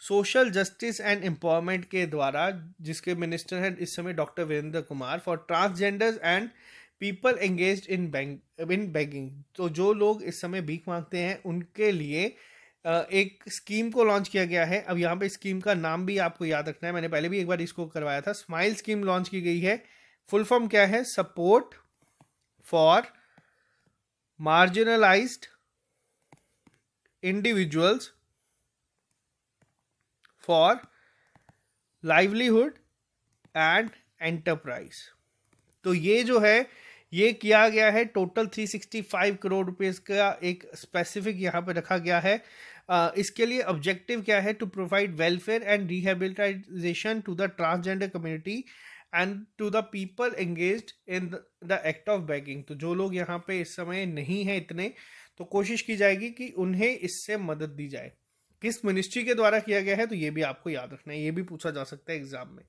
social justice and empowerment के द्वारा, जिसके मिनिस्टर हैं इस समय doctor Virendra Kumar, for transgenders and people engaged in begging. तो जो लोग इस समय भीख मांगते हैं उनके लिए एक स्कीम को लॉन्च किया गया है। अब यहाँ पे स्कीम का नाम भी आपको याद रखना है, मैंने पहले भी एक बार इसको करवाया था। स्माइल स्कीम लॉन्च की गई है। फुल फॉर्म क्या है? Support for marginalised individuals for livelihood and enterprise. तो ये जो है ये किया गया है, टोटल 365 करोड़ रुपीस का एक स्पेसिफिक यहाँ पे रखा गया है। इसके लिए ऑब्जेक्टिव क्या है? To provide welfare and rehabilitation to the transgender community and to the people engaged in the act of begging. तो जो लोग यहाँ पे इस समय नहीं है इतने, तो कोशिश की जाएगी कि उन्हें इससे मदद दी जाए। किस मिनिस्ट्री के द्वारा किया गया है, तो ये भी आपको याद रखना है, ये भी पूछा जा सकता है एग्जाम में।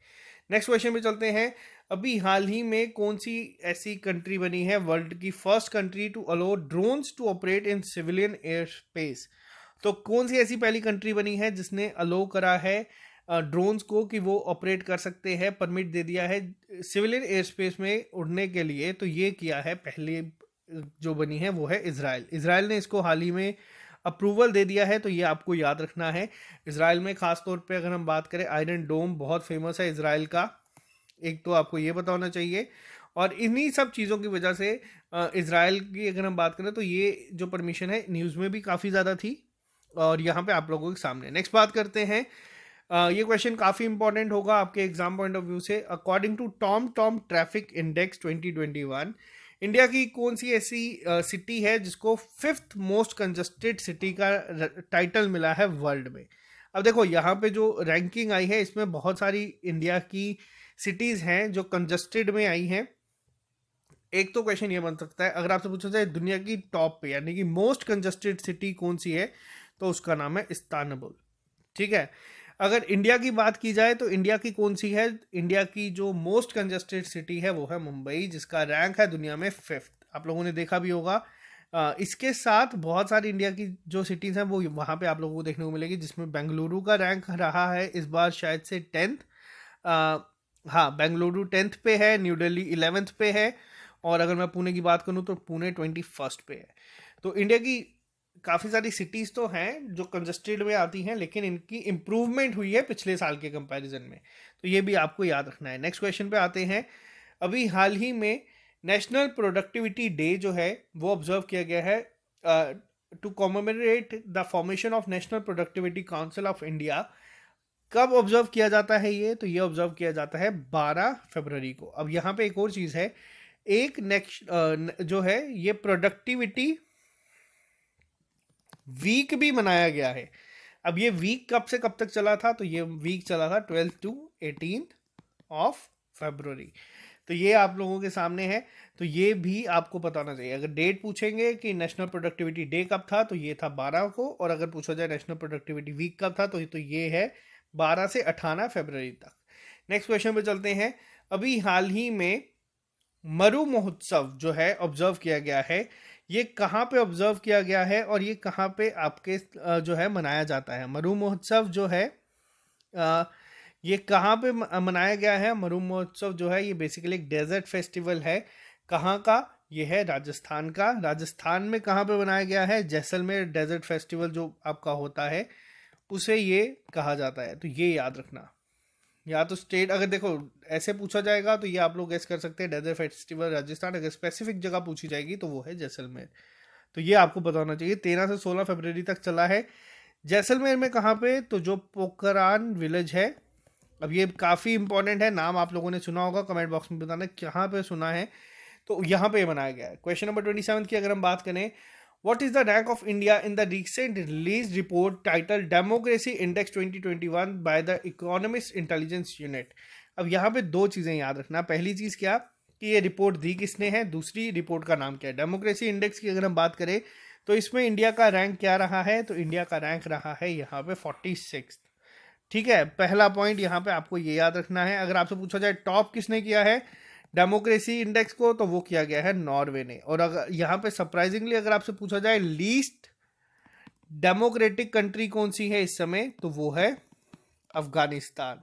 नेक्स्ट क्वेश्चन पे चलते हैं। अभी हाल ही में कौन सी ऐसी कंट्री बनी है वर्ल्ड की first country to allow drones to operate in civilian air space? तो कौन सी ऐसी पहली कंट्री बनी है जिसने अलो करा है ड्रोन्स को कि वो ऑपरेट कर सकते हैं, परमिट दे दिया है सिविलियन एयर स्पेस में उड़ने के लिए? तो ये किया है पहले जो बनी है वो है इजराइल। इजराइल ने इसको हाल ही में अप्रूवल दे दिया है। तो ये आपको याद रखना है। इजराइल में खास तौर पे अगर हम बात करें, आयरन डोम बहुत फेमस है इजराइल का, एक तो आपको ये पता होना चाहिए। और इन्हीं सब चीज़ों की वजह से इजराइल की अगर हम बात करें तो ये जो परमिशन है न्यूज़ में भी काफ़ी ज़्यादा थी और यहाँ पे आप लोगों के सामने। नेक्स्ट बात करते हैं, ये क्वेश्चन काफ़ी इंपॉर्टेंट होगा आपके एग्जाम पॉइंट ऑफ व्यू से। According to Tom traffic index 2021, India की कौन सी ऐसी सिटी है जिसको 5th मोस्ट कंजस्टेड सिटी का टाइटल मिला है वर्ल्ड में? अब देखो यहाँ पे जो रैंकिंग आई है इसमें बहुत सारी इंडिया की सिटीज़ हैं जो कंजस्टेड में आई हैं। एक तो क्वेश्चन ये बन सकता है, अगर आपसे पूछा जाए दुनिया की टॉप पे यानी कि मोस्ट कंजस्टेड सिटी कौन सी है, तो उसका नाम है इस्तांबुल। ठीक है। अगर इंडिया की बात की जाए तो इंडिया की कौन सी है, इंडिया की जो मोस्ट कंजस्टेड सिटी है वो है मुंबई, जिसका रैंक है दुनिया में 5th। आप लोगों ने देखा भी होगा। इसके साथ बहुत सारी इंडिया की जो सिटीज़ हैं वो वहाँ पे आप लोगों को देखने को मिलेगी, जिसमें बेंगलुरु का रैंक रहा है इस बार शायद से 10th। हाँ, बेंगलुरु 10th पे है, न्यू दिल्ली 11th पे है, और अगर मैं पुणे की बात करूँ तो पुणे 21st पे है। तो इंडिया की काफ़ी सारी सिटीज़ तो हैं जो कंजस्टेड में आती हैं, लेकिन इनकी इम्प्रूवमेंट हुई है पिछले साल के कंपैरिजन में, तो ये भी आपको याद रखना है। नेक्स्ट क्वेश्चन पे आते हैं। अभी हाल ही में नेशनल प्रोडक्टिविटी डे जो है वो ऑब्जर्व किया गया है to commemorate the formation of national productivity council of India. कब ऑब्जर्व किया जाता है ये, तो ये ऑब्जर्व किया जाता है 12 फरवरी को। अब यहाँ पे एक और चीज़ है, एक नेक्स्ट जो है ये प्रोडक्टिविटी वीक भी मनाया गया है। अब ये वीक कब से कब तक चला था, तो ये वीक चला था 12 to 18 ऑफ फरवरी। तो ये आप लोगों के सामने है, तो ये भी आपको बताना चाहिए। अगर डेट पूछेंगे कि नेशनल प्रोडक्टिविटी डे कब था, तो ये था 12 को, और अगर पूछा जाए नेशनल प्रोडक्टिविटी वीक कब था, तो ये है 12 से 18 फरवरी तक। नेक्स्ट क्वेश्चन पे चलते हैं। अभी हाल ही में मरु महोत्सव जो है ऑब्जर्व किया गया है, ये कहाँ पे ऑब्जर्व किया गया है और ये कहाँ पे आपके जो है मनाया जाता है। मरु महोत्सव जो है ये कहाँ पे मनाया गया है। मरु महोत्सव जो है ये बेसिकली एक डेजर्ट फेस्टिवल है। कहाँ का, ये है राजस्थान का। राजस्थान में कहाँ पे मनाया गया है, जैसलमेर डेजर्ट फेस्टिवल जो आपका होता है उसे ये कहा जाता है। तो ये याद रखना। या तो स्टेट, अगर देखो ऐसे पूछा जाएगा तो ये आप लोग गेस कर सकते हैं डेजर्ट फेस्टिवल राजस्थान। अगर स्पेसिफिक जगह पूछी जाएगी तो वो है जैसलमेर। तो ये आपको पता होना चाहिए। 13 से 16 फरवरी तक चला है। जैसलमेर में कहाँ पे, तो जो पोखरान विलेज है। अब ये काफ़ी इंपॉर्टेंट है, नाम आप लोगों ने सुना होगा, कमेंट बॉक्स में बताना कहाँ पे सुना है। तो यहाँ पे बनाया गया है। क्वेश्चन नंबर 27 की अगर हम बात करें, What is the rank of India in the recent released report titled Democracy Index 2021 by the Economist Intelligence Unit? अब यहाँ पे दो चीज़ें याद रखना। पहली चीज़ क्या कि ये रिपोर्ट दी किसने है, दूसरी रिपोर्ट का नाम क्या है। डेमोक्रेसी इंडेक्स की अगर हम बात करें तो इसमें इंडिया का रैंक क्या रहा है, तो इंडिया का रैंक रहा है यहाँ पे 46। ठीक है, पहला पॉइंट यहाँ पे आपको ये याद रखना है। अगर आपसे पूछा जाए टॉप किसने किया है डेमोक्रेसी इंडेक्स को, तो वो किया गया है नॉर्वे ने। और अगर यहाँ पे सरप्राइजिंगली अगर आपसे पूछा जाए लीस्ट डेमोक्रेटिक कंट्री कौन सी है इस समय, तो वो है अफगानिस्तान।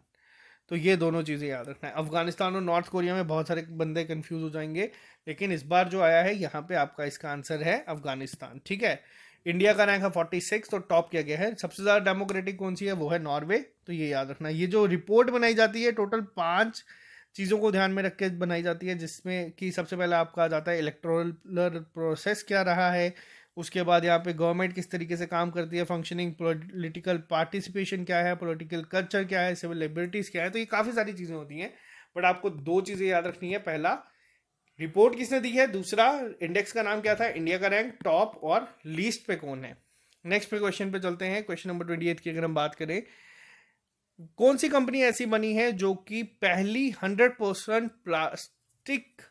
तो ये दोनों चीज़ें याद रखना है। अफगानिस्तान और नॉर्थ कोरिया में बहुत सारे बंदे कंफ्यूज हो जाएंगे, लेकिन इस बार जो आया है यहाँ पे आपका इसका आंसर है अफगानिस्तान। ठीक है, इंडिया का रैंक है 46, तो टॉप किया गया है। सबसे ज़्यादा डेमोक्रेटिक कौन सी है, वो है नॉर्वे। तो ये याद रखना। ये जो रिपोर्ट बनाई जाती है टोटल 5 चीज़ों को ध्यान में रख के बनाई जाती है, जिसमें कि सबसे पहले आपका आ जाता है इलेक्टोरल प्रोसेस क्या रहा है, उसके बाद यहाँ पे गवर्नमेंट किस तरीके से काम करती है, फंक्शनिंग पॉलिटिकल पार्टिसिपेशन क्या है, पॉलिटिकल कल्चर क्या है, सिविल लिबर्टीज़ क्या है। तो ये काफ़ी सारी चीज़ें होती हैं, बट आपको दो चीज़ें याद रखनी है। पहला, रिपोर्ट किसने दी है, दूसरा इंडेक्स का नाम क्या था, इंडिया का रैंक टॉप और लीस्ट पे कौन है। नेक्स्ट पे क्वेश्चन पे चलते हैं। क्वेश्चन नंबर 28 की अगर हम बात करें, कौन सी कंपनी ऐसी बनी है जो कि पहली 100% प्लास्टिक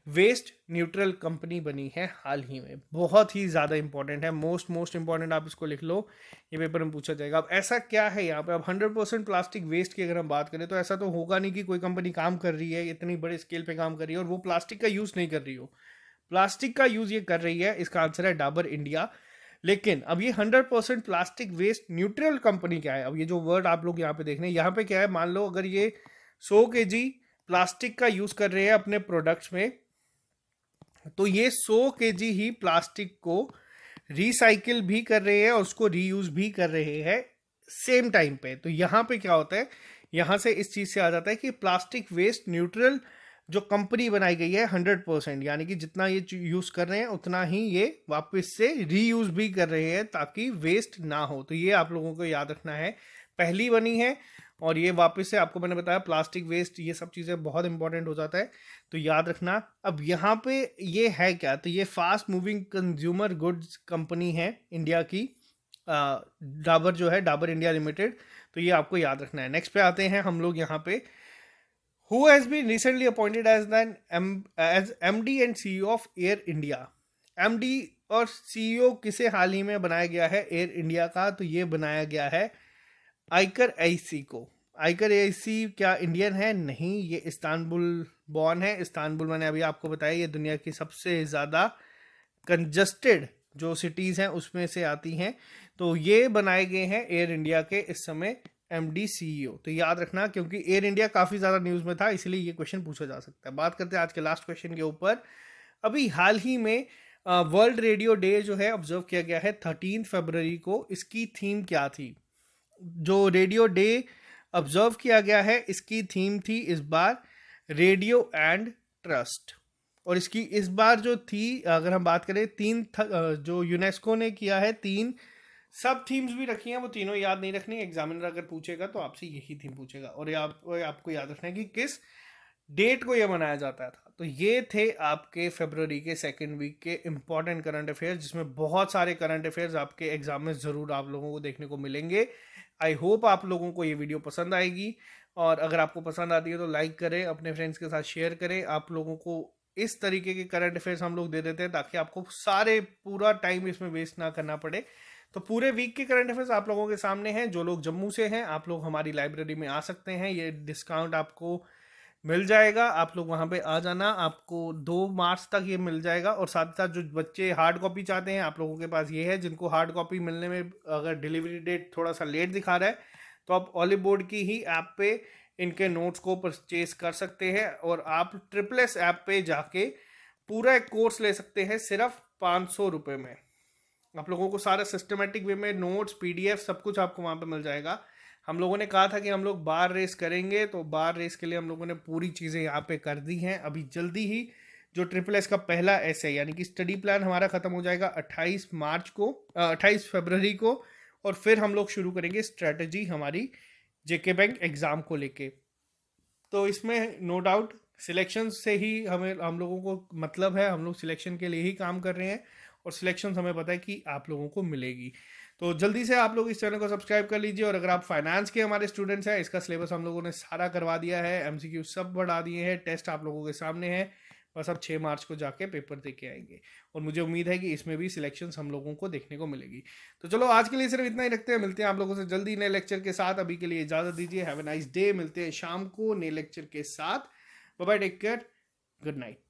वेस्ट न्यूट्रल कंपनी बनी है हाल ही में। बहुत ही ज़्यादा इंपॉर्टेंट है, मोस्ट इंपॉर्टेंट, आप इसको लिख लो, ये पेपर में पूछा जाएगा। अब ऐसा क्या है यहाँ पे, अब 100% प्लास्टिक वेस्ट की अगर हम बात करें तो ऐसा तो होगा नहीं कि कोई कंपनी काम कर रही है, इतनी बड़े स्केल पे काम कर रही है और वो प्लास्टिक का यूज़ नहीं कर रही हो। प्लास्टिक का यूज़ ये कर रही है, इसका आंसर है डाबर इंडिया। लेकिन अब ये 100% प्लास्टिक वेस्ट न्यूट्रल कंपनी क्या है, अब ये जो वर्ड आप लोग यहाँ पे देख रहे हैं, यहाँ पे क्या है, मान लो अगर ये 100 kg प्लास्टिक का यूज़ कर रहे हैं अपने प्रोडक्ट्स में, तो ये 100 kg ही प्लास्टिक को रिसाइकिल भी कर रहे हैं और उसको रीयूज भी कर रहे हैं सेम टाइम पे। तो यहाँ पे क्या होता है, यहाँ से इस चीज़ से आ जाता है कि प्लास्टिक वेस्ट न्यूट्रल जो कंपनी बनाई गई है 100%, यानी कि जितना ये यूज़ कर रहे हैं उतना ही ये वापस से रीयूज भी कर रहे हैं ताकि वेस्ट ना हो। तो ये आप लोगों को याद रखना है, पहली बनी है और ये वापस से आपको मैंने बताया प्लास्टिक वेस्ट, ये सब चीज़ें बहुत इंपॉर्टेंट हो जाता है, तो याद रखना। अब यहाँ पे ये है क्या, तो ये fast moving consumer goods company है इंडिया की, डाबर जो है, डाबर इंडिया लिमिटेड, तो ये आपको याद रखना है। नेक्स्ट पे आते हैं हम लोग यहाँ पे, who has been recently appointed as as MD and CEO of air India. MD और CEO किसे हाल ही में बनाया गया है एयर इंडिया का? तो ये बनाया गया है आइकर एसी को। आइकर एसी क्या इंडियन है? नहीं, ये इस्तांबुल बॉर्न है। इस्तांबुल मैंने अभी आपको बताया ये दुनिया की सबसे ज़्यादा कंजस्टेड जो सिटीज़ हैं उसमें से आती हैं। तो ये बनाए गए हैं एयर इंडिया के इस समय MD CEO। तो याद रखना, क्योंकि एयर इंडिया काफ़ी ज़्यादा न्यूज़ में था, इसलिए ये क्वेश्चन पूछा जा सकता है। बात करते हैं आज के लास्ट क्वेश्चन के ऊपर। अभी हाल ही में वर्ल्ड रेडियो डे जो है ऑब्जर्व किया गया है 13 फरवरी को। इसकी थीम क्या थी? जो रेडियो डे ऑब्जर्व किया गया है इसकी थीम थी इस बार रेडियो एंड ट्रस्ट। और इसकी इस बार जो थी, अगर हम बात करें जो यूनेस्को ने किया है 3 सब थीम्स भी रखी हैं, वो तीनों याद नहीं रखनी। एग्जामिनर अगर पूछेगा तो आपसे यही थीम पूछेगा, और आपको याद रखना है कि किस डेट को ये मनाया जाता था। तो ये थे आपके फरवरी के सेकेंड वीक के इंपॉर्टेंट करंट अफेयर्स, जिसमें बहुत सारे करंट अफेयर्स आपके एग्जाम में ज़रूर आप लोगों को देखने को मिलेंगे। आई होप आप लोगों को ये वीडियो पसंद आएगी, और अगर आपको पसंद आती है तो लाइक करें, अपने फ्रेंड्स के साथ शेयर करें। आप लोगों को इस तरीके के करंट अफेयर्स हम लोग दे देते हैं ताकि आपको पूरा टाइम इसमें वेस्ट ना करना पड़े। तो पूरे वीक के करंट अफेयर्स आप लोगों के सामने हैं। जो लोग जम्मू से हैं आप लोग हमारी लाइब्रेरी में आ सकते हैं, ये डिस्काउंट आपको मिल जाएगा। आप लोग वहाँ पे आ जाना, आपको 2 मार्च तक ये मिल जाएगा। और साथ ही साथ जो बच्चे हार्ड कॉपी चाहते हैं आप लोगों के पास ये है, जिनको हार्ड कॉपी मिलने में अगर डिलीवरी डेट थोड़ा सा लेट दिखा रहा है तो आप ऑलिव बोर्ड की ही ऐप पे इनके नोट्स को परचेज कर सकते हैं, और आप ट्रिपल ऐप पे जाके पूरा एक कोर्स ले सकते हैं सिर्फ 500 रुपये में। आप लोगों को सारा सिस्टमेटिक वे में नोट्स PDF सब कुछ आपको वहाँ पे मिल जाएगा। हम लोगों ने कहा था कि हम लोग बार रेस करेंगे, तो बार रेस के लिए हम लोगों ने पूरी चीज़ें यहाँ पे कर दी हैं। अभी जल्दी ही जो ट्रिपल का पहला ऐसे यानी कि स्टडी प्लान हमारा ख़त्म हो जाएगा 28 फरवरी को, और फिर हम लोग शुरू करेंगे स्ट्रेटजी हमारी JK बैंक एग्ज़ाम को लेके। तो इसमें नो डाउट सिलेक्शन से ही हम लोगों को मतलब है, हम लोग सिलेक्शन के लिए ही काम कर रहे हैं, और सिलेक्शन हमें पता है कि आप लोगों को मिलेगी। तो जल्दी से आप लोग इस चैनल को सब्सक्राइब कर लीजिए। और अगर आप फाइनेंस के हमारे स्टूडेंट्स हैं, इसका सिलेबस हम लोगों ने सारा करवा दिया है, MCQ सब बढ़ा दिए हैं, टेस्ट आप लोगों के सामने है, बस अब 6 मार्च को जाके पेपर दे के आएंगे। और मुझे उम्मीद है कि इसमें भी सिलेक्शन हम लोगों को देखने को मिलेगी। तो चलो आज के लिए सिर्फ इतना ही रखते हैं, मिलते हैं आप लोगों से जल्दी नए लेक्चर के साथ। अभी के लिए इजाज़त दीजिए, हैव ए नाइस डे। मिलते हैं शाम को नए लेक्चर के साथ। Bye bye, take care, good night.